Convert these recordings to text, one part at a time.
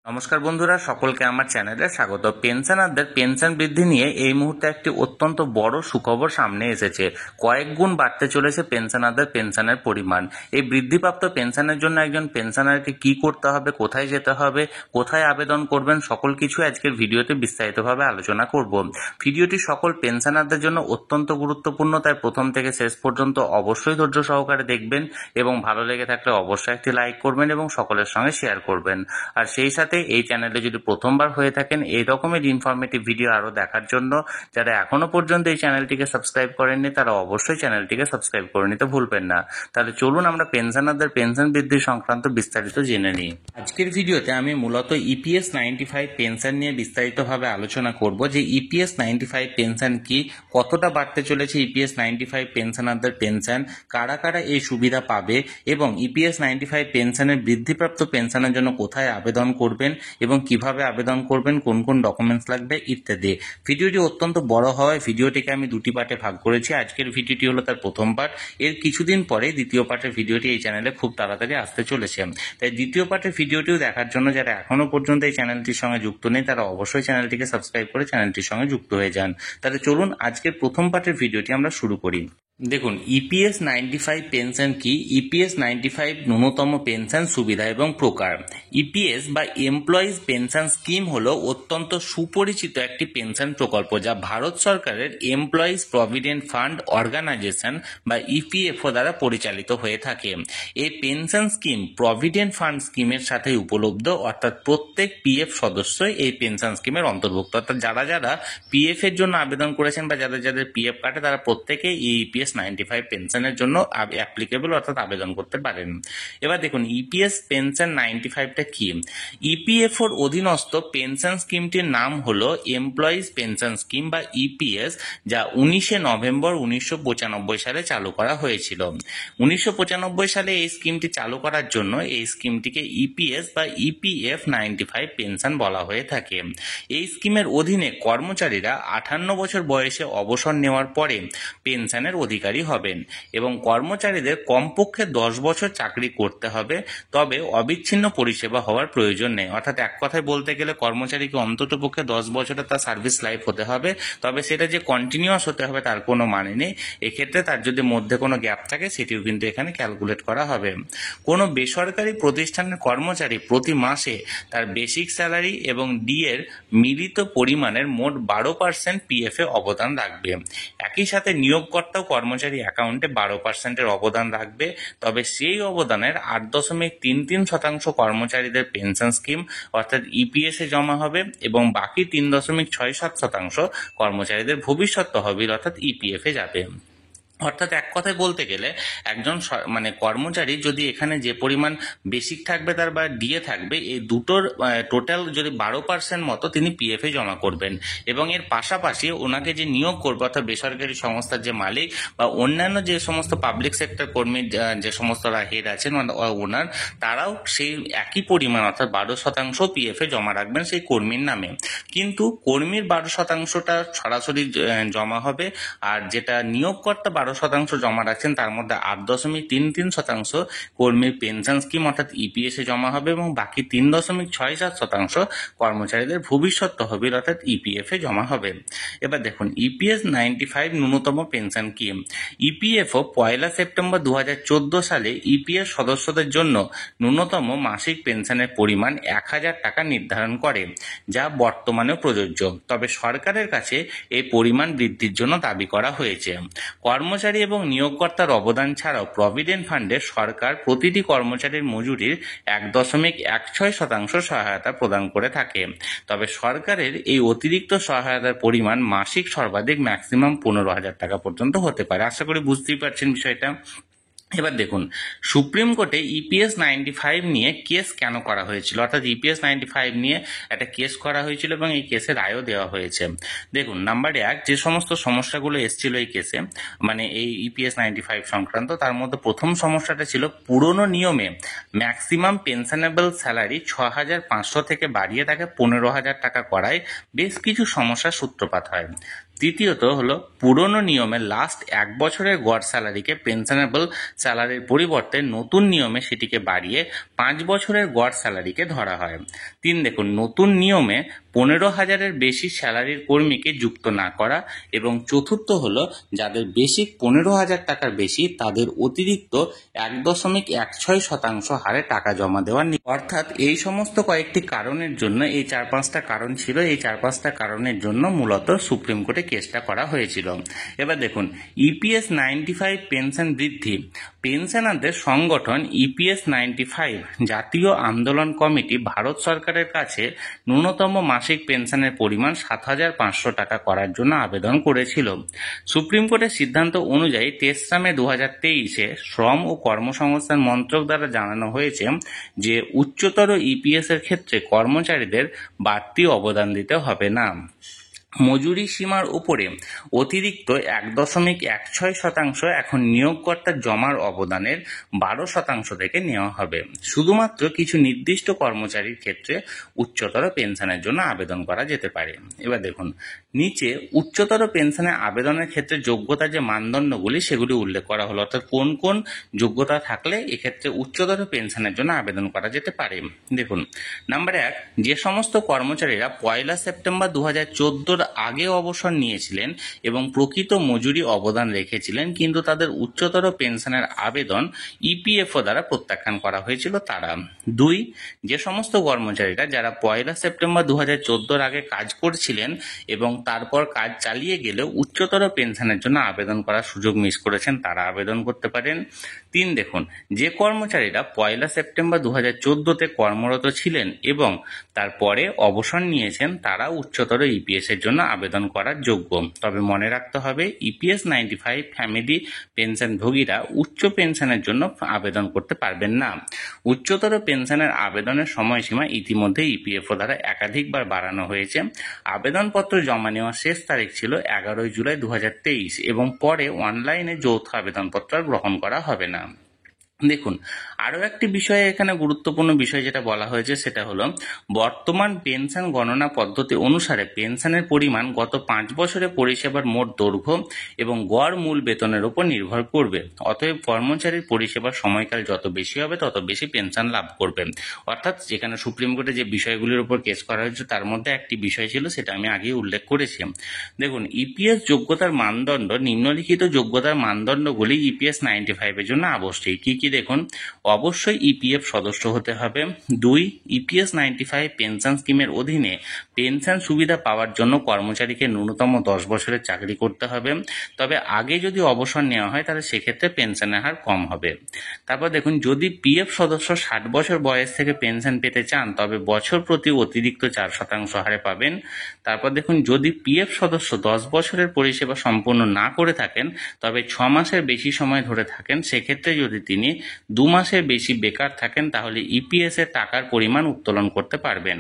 নমস্কার বন্ধুরা, সকলকে আমার চ্যানেলে স্বাগত। পেনশনারদের পেনশন বৃদ্ধি নিয়ে এই মুহূর্তে একটি অত্যন্ত বড় সুখবর সামনে এসেছে। কয়েক গুণ বাড়তে চলেছে পেনশনারদের পেনশনের পরিমাণ। এই বৃদ্ধিপ্রাপ্ত পেনশনের জন্য একজন পেনশনারকে কি করতে হবে, কোথায় যেতে হবে, কোথায় আবেদন করবেন, সকল কিছু আজকের ভিডিওতে বিস্তারিতভাবে আলোচনা করব। ভিডিওটি সকল পেনশনারদের জন্য অত্যন্ত গুরুত্বপূর্ণ, তাই প্রথম থেকে শেষ পর্যন্ত অবশ্যই ধৈর্য সহকারে দেখবেন এবং ভালো লেগে থাকলে অবশ্যই একটি লাইক করবেন এবং সকলের সঙ্গে শেয়ার করবেন। আর সেই সাথে এই চ্যানেলে যদি প্রথমবার হয়ে থাকেন এই রকমের ইনফরমেটিভ ভিডিও আরো দেখার জন্য যারা এখনো পর্যন্ত এই চ্যানেলটিকে সাবস্ক্রাইব করেননি তারা অবশ্যই চ্যানেলটিকে সাবস্ক্রাইব করে নিতে ভুলবেন না। তাহলে চলুন আমরা পেনশনারদের পেনশন বৃদ্ধি সংক্রান্ত বিস্তারিত জেনে নিই। আজকের ভিডিওতে আমি মূলত ইপিএস 95 পেনশন নিয়ে বিস্তারিতভাবে আলোচনা করব যে ইপিএস 95 পেনশন কি, কতটা বাড়তে চলেছে ইপিএস 95 পেনশনারদের পেনশন, কারা কারা এই সুবিধা পাবে এবং ইপিএস 95 পেনশনের বৃদ্ধিপ্রাপ্ত পেনশনের জন্য কোথায় আবেদন করবেন এবং কিভাবে আবেদন করবেন, কোন কোন ডকুমেন্টস লাগবে ইত্যাদি। ভিডিওটি অত্যন্ত বড় হওয়ায় ভিডিওটিকে আমি দুটি পার্টে ভাগ করেছি। আজকের ভিডিওটি হলো তার প্রথম পার্ট। এর কিছুদিন পরে দ্বিতীয় পার্টের ভিডিওটি এই চ্যানেলে খুব তাড়াতাড়ি আসতে চলেছে। তাই দ্বিতীয় পার্টের ভিডিওটিও দেখার জন্য যারা এখনো পর্যন্ত এই চ্যানেলটির সঙ্গে যুক্ত নেই তারা অবশ্যই চ্যানেলটিকে সাবস্ক্রাইব করে চ্যানেলটির সঙ্গে যুক্ত হয়ে যান। তাহলে চলুন আজকের প্রথম পার্টের ভিডিওটি আমরা শুরু করি। দেখুন, ইপিএস 95 পেনশন কি। ইপিএস 95 ন্যূনতম পেনশন সুবিধা এবং প্রকার। ইপিএস বা এমপ্লয়িজ পেনশন স্কিম হলো অত্যন্ত সুপরিচিত একটি পেনশন প্রকল্প যা ভারত সরকারের এমপ্লয়িজ প্রভিডেন্ট ফান্ড অর্গানাইজেশন বা ইপিএফও দ্বারা পরিচালিত হয়ে থাকে। এই পেনশন স্কিম প্রভিডেন্ট ফান্ড স্কিমের সাথে উপলব্ধ, অর্থাৎ প্রত্যেক পিএফ সদস্যই এই পেনশন স্কিমের অন্তর্ভুক্ত। অর্থাৎ যারা যারা পিএফ এর জন্য আবেদন করেছেন বা যাদের যাদের পিএফ কাটে তারা প্রত্যেকেই এই ইপিএস 95 পেনশনের জন্য অ্যাপ্লিকেবল, অর্থাৎ আবেদন করতে পারেন। এবার দেখুন ইপিএস পেনশন 95টা কি। ইপিএফওর অধীনস্থ পেনশন স্কিমটির নাম হলো এমপ্লয়িজ পেনশন স্কিম বা ইপিএস, যা 19শে নভেম্বর 1995 সালে চালু করা হয়েছিল। 1995 সালে এই স্কিমটি চালু করার জন্য এই স্কিমটিকে ইপিএস বা ইপিএফ 95 পেনশন বলা হয়ে থাকে। এই স্কিমের অধীনে কর্মচারীরা 58 বছর বয়সে অবসর নেওয়ার পরে পেনশনের অধিকারী হবেন এবং কর্মচারীদের কমপক্ষে 10 বছর চাকরি করতে হবে, তবে অবিচ্ছিন্ন পরিষেবা হওয়ার প্রয়োজন নেই। অর্থাৎ এক কথায় বলতে গেলে কর্মচারীকে অন্তত পক্ষে 10 বছরের তার সার্ভিস লাইফ হতে হবে, তবে সেটা যে কন্টিনিউয়াস হতে হবে তার কোনো মানে নেই। এক্ষেত্রে তার যদি মধ্যে কোনো গ্যাপ থাকে সেটিও কিন্তু এখানে ক্যালকুলেট করা হবে। কোনো বেসরকারি প্রতিষ্ঠানের কর্মচারী প্রতি মাসে তার বেসিক স্যালারি এবং ডি এর মিলিত পরিমাণের মোট 12% পিএফ এ অবদান রাখবে। একই সাথে নিয়োগকর্তাও কর্মচারী অ্যাকাউন্টে 12%-এর অবদান রাখবে, তবে সেই অবদানের 8.33% কর্মচারীদের পেনশন স্কিম অর্থাৎ ইপিএস এ জমা হবে এবং বাকি 3.67% কর্মচারীদের ভবিষ্যৎ তহবিল অর্থাৎ ইপিএফ এ যাবে। অর্থাৎ এক কথায় বলতে গেলে একজন কর্মচারী যদি এখানে যে পরিমাণ বেসিক থাকবে তার বা ডিএ থাকবে, এই দুটোর টোটাল যদি 12% মতো তিনি পিএফ এ জমা করবেন এবং এর পাশাপাশি ওনাকে যে নিয়োগ করবে অর্থাৎ বেসরকারি সংস্থার যে মালিক বা অন্যান্য যে সমস্ত পাবলিক সেক্টর কর্মীর যে সমস্ত হেড আছেন ওনার, তারাও সেই একই পরিমাণ অর্থাৎ 12% পিএফ এ জমা রাখবেন সেই কর্মীর নামে। কিন্তু কর্মীর 12%টা সরাসরি জমা হবে, আর যেটা নিয়োগকর্তা 12% জমা রাখছেন তার মধ্যে 8.33% কর্মীর পেনশন স্কিম অর্থাৎ ইপিএস এ জমা হবে এবং বাকি 3.67% কর্মচারীদের ভবিষ্যৎ তহবিল অর্থাৎ ইপিএফ এ জমা হবে। এবার দেখুন ইপিএস 95 ন্যূনতম পেনশন কি। ইপিএফও 1 সেপ্টেম্বর 2014 সালে ইপিএস সদস্যদের জন্য ন্যূনতম মাসিক পেনশনের পরিমাণ 1000 টাকা নির্ধারণ করে, যা বর্তমানেও প্রযোজ্য। তবে সরকারের কাছে এই পরিমাণ বৃদ্ধির জন্য দাবি করা হয়েছে। কর্মচারী এবং নিয়োগকর্তার অবদান ছাড়াও প্রভিডেন্ট ফান্ডে সরকার প্রতিটি কর্মচারীর মজুরির 1.16% সহায়তা প্রদান করে থাকে। তবে সরকারের এই অতিরিক্ত সহায়তার পরিমাণ মাসিক সর্বাধিক ম্যাক্সিমাম 15,000 টাকা পর্যন্ত হতে পারে। আশা করি বুঝতেই পারছেন বিষয়টা। এবার দেখুন সুপ্রিম কোর্টে ইপিএস 95 নিয়ে কেস কেন করা হয়েছিল, অর্থাৎ ইপিএস 95 নিয়ে একটা কেস করা হয়েছিল এবং এই কেসে রায়ও দেওয়া হয়েছে। দেখুন নাম্বার 1, যে সমস্ত সমস্যাগুলো এসেছিল এই কেসে মানে এই ইপিএস 95 সংক্রান্ত, তার মধ্যে প্রথম সমস্যাটা ছিল পুরনো নিয়মে ম্যাক্সিমাম পেনশনেবল স্যালারি 6,500 থেকে বাড়িয়ে তাকে 15,000 টাকা করায় বেশ কিছু সমস্যার সূত্রপাত হয়। তৃতীয়ত হলো পুরনো নিয়মে লাস্ট 1 বছরের গড় স্যালারিকে পেনশনেবল স্যালারির পরিবর্তে নতুন নিয়মে সেটিকে বাড়িয়ে 5 বছরের গড় স্যালারিকে ধরা হয়। 3 দেখুন, নতুন নিয়মে 15,000-এর বেশি স্যালারির কর্মীকে যুক্ত না করা। এবং চতুর্থ হলো যাদের বেসিক 15,000 টাকার বেশি তাদের অতিরিক্ত 1.16% হারে টাকা জমা দেওয়ার অর্থাৎ এই সমস্ত কয়েকটি কারণের জন্য, এই 4-5টা কারণ ছিল, এই 4-5টা কারণের জন্য মূলত সুপ্রিম কোর্টে কেসটা করা হয়েছিল। এবার দেখুন, ইপিএস 95 পেনশন বৃদ্ধি। পেনশনারদের সংগঠন ইপিএস 95 জাতীয় আন্দোলন কমিটি ভারত সরকারের কাছে ন্যূনতম মাসিক পেনশনের পরিমাণ 7,500 টাকা করার জন্য আবেদন করেছিল। সুপ্রিম কোর্টের সিদ্ধান্ত অনুযায়ী 23 মে 2023-এ শ্রম ও কর্মসংস্থান মন্ত্রক দ্বারা জানানো হয়েছে যে উচ্চতর ইপিএস এর ক্ষেত্রে কর্মচারীদের বাড়তি অবদান দিতে হবে না। মজুরি সীমার উপরে অতিরিক্ত 1.16% এখন নিয়োগকর্তার জমার অবদানের 12% থেকে নেওয়া হবে। শুধুমাত্র কিছু নির্দিষ্ট কর্মচারীর ক্ষেত্রে উচ্চতর পেনশনের জন্য আবেদন করা যেতে পারে। এবার দেখুন, নিচে উচ্চতর পেনশনে আবেদনের ক্ষেত্রে যোগ্যতার যে মানদণ্ডগুলি সেগুলি উল্লেখ করা হলো, অর্থাৎ কোন কোন যোগ্যতা থাকলে এক্ষেত্রে উচ্চতর পেনশনের জন্য আবেদন করা যেতে পারে। দেখুন, নাম্বার 1, যে সমস্ত কর্মচারীরা 1 সেপ্টেম্বর 2014 আগে অবসর নিয়েছিলেন এবং প্রকৃত মজুরি অবদান রেখেছিলেন কিন্তু তাদের উচ্চতর পেনশনের আবেদন ইপিএফও দ্বারা প্রত্যাখ্যান করা হয়েছিল তারা। 2, যে সমস্ত কর্মচারীরা যারা 1 সেপ্টেম্বর 2014 আগে কাজ করছিলেন এবং তারপর কাজ চালিয়ে গেলেও উচ্চতর পেনশনের জন্য আবেদন করার সুযোগ মিস করেছেন তারা আবেদন করতে পারেন। 3, দেখুন, যে কর্মচারীরা 1 সেপ্টেম্বর 2014-তে কর্মরত ছিলেন এবং তারপরে অবসর নিয়েছেন তারা উচ্চতর ইপিএস এর জন্য আবেদন করার যোগ্য। তবে মনে রাখতে হবে, ইপিএস 95 ফ্যামিলি পেনশনভোগীরা উচ্চ পেনশনের জন্য আবেদন করতে পারবেন না। উচ্চতর পেনশনের আবেদনের সময়সীমা ইতিমধ্যে ইপিএফও দ্বারা একাধিকবার বাড়ানো হয়েছে। আবেদনপত্র জমা নেওয়ার শেষ তারিখ ছিল 11 জুলাই 2023 এবং পরে অনলাইনে যৌথ আবেদনপত্র গ্রহণ করা হবে না। দেখুন, আরও একটি বিষয়ে এখানে গুরুত্বপূর্ণ বিষয় যেটা বলা হয়েছে সেটা হলো বর্তমান পেনশন গণনা পদ্ধতি অনুসারে পেনশনের পরিমাণ গত 5 বছরের পরিষেবার মোট দৈর্ঘ্য এবং গড় মূল বেতনের উপর নির্ভর করবে। অতএব কর্মচারীর পরিষেবার সময়কাল যত বেশি হবে তত বেশি পেনশন লাভ করবে। অর্থাৎ যেখানে সুপ্রিম কোর্টে যে বিষয়গুলির উপর কেস করা হয়েছে তার মধ্যে একটি বিষয় ছিল, সেটা আমি আগেই উল্লেখ করেছি। দেখুন, ইপিএস যোগ্যতার মানদণ্ড, নিম্নলিখিত যোগ্যতার মানদণ্ডগুলি ইপিএস 95 এর জন্য আবশ্যিক। কি কি দেখুন, অবশ্যই ইপিএফ সদস্য হতে হবে। 2, ইপিএস 95 পেনশন স্কিমের অধীনে পেনশন সুবিধা পাওয়ার জন্য কর্মচারীকে ন্যূনতম 10 বছরের চাকরি করতে হবে। তবে আগে যদি অবসর নেওয়া হয় তাহলে সেক্ষেত্রে পেনশনের হার কম হবে। তারপর দেখুন, যদি পিএফ সদস্য 60 বছর বয়স থেকে পেনশন পেতে চান তবে বছর প্রতি অতিরিক্ত 4% হারে পাবেন। তারপর দেখুন, যদি পিএফ সদস্য 10 বছরের পরিষেবা সম্পূর্ণ না করে থাকেন তবে 6 মাসের বেশি সময় ধরে থাকেন, সেক্ষেত্রে যদি তিনি 2 মাসের বেশি বেকার থাকেন তাহলে ইপিএস এর টাকার পরিমাণ উত্তোলন করতে পারবেন।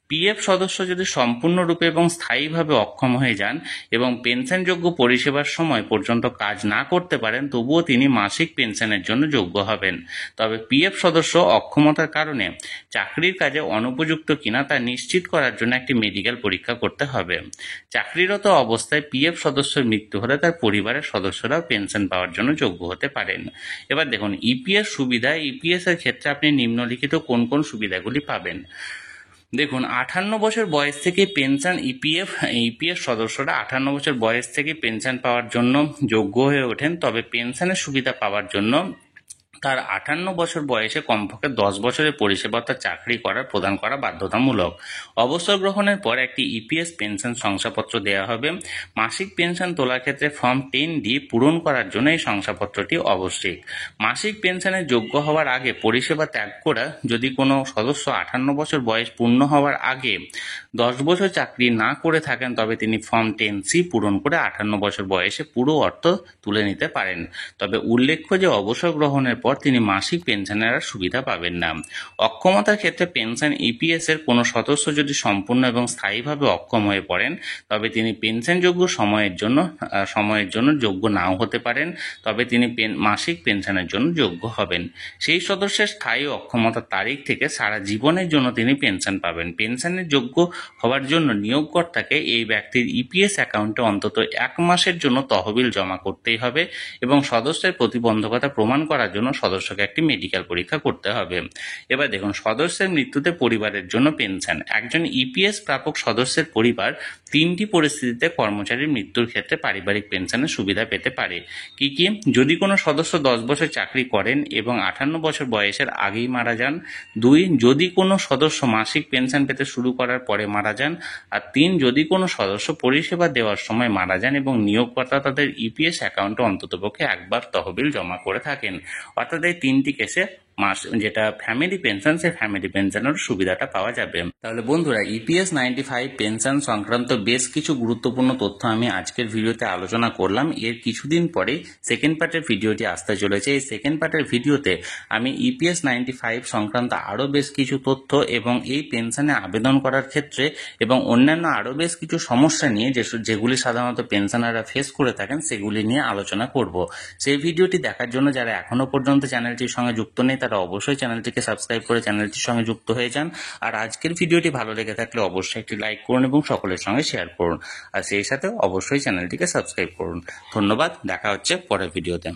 পিএফ সদস্য যদি সম্পূর্ণরূপে এবং স্থায়ীভাবে অক্ষম হয়ে যান এবং পেনশনযোগ্য পরিষেবার সময় পর্যন্ত কাজ না করতে পারেন তবুও তিনি মাসিক পেনশনের জন্য যোগ্য হবেন। তবে পিএফ সদস্য অক্ষমতার কারণে চাকরির কাজে অনুপযুক্ত কিনা তা নিশ্চিত করার জন্য একটি মেডিকেল পরীক্ষা করতে হবে। চাকরিরত অবস্থায় পিএফ সদস্যের মৃত্যু হলে তার পরিবারের সদস্যরাও পেনশন পাওয়ার জন্য যোগ্য হতে পারেন। এবার দেখুন, ইপিএস সুবিধা, ইপিএস এর ক্ষেত্রে আপনি নিম্নলিখিত কোন কোন সুবিধাগুলি পাবেন। দেখুন, 58 বছর বয়স থেকে পেনশন ইপিএফ সদস্যরা 58 বছর বয়স থেকে পেনশন পাওয়ার জন্য যোগ্য হয়ে ওঠেন। তবে পেনশনের সুবিধা পাওয়ার জন্য তার 58 বছর বয়সে কমপক্ষে 10 বছরের পরিষেবারত চাকরি প্রদান করা বাধ্যতামূলক। অবসর গ্রহণের পর একটি ইপিএস পেনশন শংসাপত্র দেওয়া হবে। মাসিক পেনশন তোলার ক্ষেত্রে ফর্ম 10D পূরণ করার জন্য এই শংসাপত্রটি আবশ্যিক। মাসিক পেনশনের যোগ্য হওয়ার আগে পরিষেবা ত্যাগ করা, যদি কোনো সদস্য 58 বছর বয়স পূর্ণ হওয়ার আগে 10 বছর চাকরি না করে থাকেন তবে তিনি ফর্ম 10C পূরণ করে 58 বছর বয়সে পুরো অর্থ তুলে নিতে পারেন। তবে উল্লেখ্য যে অবসর গ্রহণের পর পর তিনি মাসিক পেনশনের আর সুবিধা পাবেন না। অক্ষমতার ক্ষেত্রে পেনশন ইপিএস এর কোনো সদস্য যদি সম্পূর্ণ এবং স্থায়ীভাবে অক্ষম হয়ে পড়েন তবে তিনি পেনশনযোগ্য সময়ের জন্য যোগ্য নাও হতে পারেন, তবে তিনি মাসিক পেনশনের জন্য যোগ্য হবেন। সেই সদস্যের স্থায়ী অক্ষমতার তারিখ থেকে সারা জীবনের জন্য তিনি পেনশন পাবেন। পেনশনের যোগ্য হওয়ার জন্য নিয়োগকর্তাকে এই ব্যক্তির ইপিএস অ্যাকাউন্টে অন্তত 1 মাসের জন্য তহবিল জমা করতেই হবে এবং সদস্যের প্রতিবন্ধকতা প্রমাণ করার জন্য সদস্যকে একটি মেডিকেল পরীক্ষা করতে হবে। এবার দেখুন, সদস্যের মৃত্যুতে পরিবারের জন্য পেনশন। একজন ইপিএস প্রাপক সদস্যের পরিবার 3টি পরিস্থিতিতে কর্মচারীর মৃত্যুর ক্ষেত্রে পারিবারিক পেনশনের সুবিধা পেতে পারে। কি কি? যদি কোনো সদস্য 10 বছর চাকরি করেন এবং 58 বছর বয়সের আগেই মারা যান। 2, যদি কোনো সদস্য মাসিক পেনশন পেতে শুরু করার পরে মারা যান। আর 3, যদি কোনো সদস্য পরিষেবা দেওয়ার সময় মারা যান এবং নিয়োগকর্তা তাদের ইপিএস অ্যাকাউন্টে অন্ততপক্ষে একবার তহবিল জমা করে থাকেন। অর্থাৎ এই 3টি কেসে যেটা ফ্যামিলি পেনশন, সেই ফ্যামিলি পেনশনের সুবিধাটা পাওয়া যাবে। তাহলে বন্ধুরা, ইপিএস 95 পেনশন সংক্রান্ত বেশ কিছু গুরুত্বপূর্ণ তথ্য আমি আজকের ভিডিওতে আলোচনা করলাম। এর কিছুদিন পরে সেকেন্ড পার্টের ভিডিওটি আসতে চলেছে। এই সেকেন্ড পার্টের ভিডিওতে আমি ইপিএস 95 সংক্রান্ত আরও বেশ কিছু তথ্য এবং এই পেনশনে আবেদন করার ক্ষেত্রে এবং অন্যান্য আরও বেশ কিছু সমস্যা নিয়ে যেগুলি সাধারণত পেনশনাররা ফেস করে থাকেন সেগুলি নিয়ে আলোচনা করব। সেই ভিডিওটি দেখার জন্য যারা এখনো পর্যন্ত চ্যানেলটির সঙ্গে যুক্ত নেই তারা অবশ্যই চ্যানেলটিকে সাবস্ক্রাইব করে চ্যানেলটির সঙ্গে যুক্ত হয়ে যান। আর আজকের ভিডিওটি ভালো লেগে থাকলে অবশ্যই একটি লাইক করুন এবং সকলের সঙ্গে শেয়ার করুন। আর সেই সাথে অবশ্যই চ্যানেলটিকে সাবস্ক্রাইব করুন। ধন্যবাদ, দেখা হচ্ছে পরের ভিডিওতে।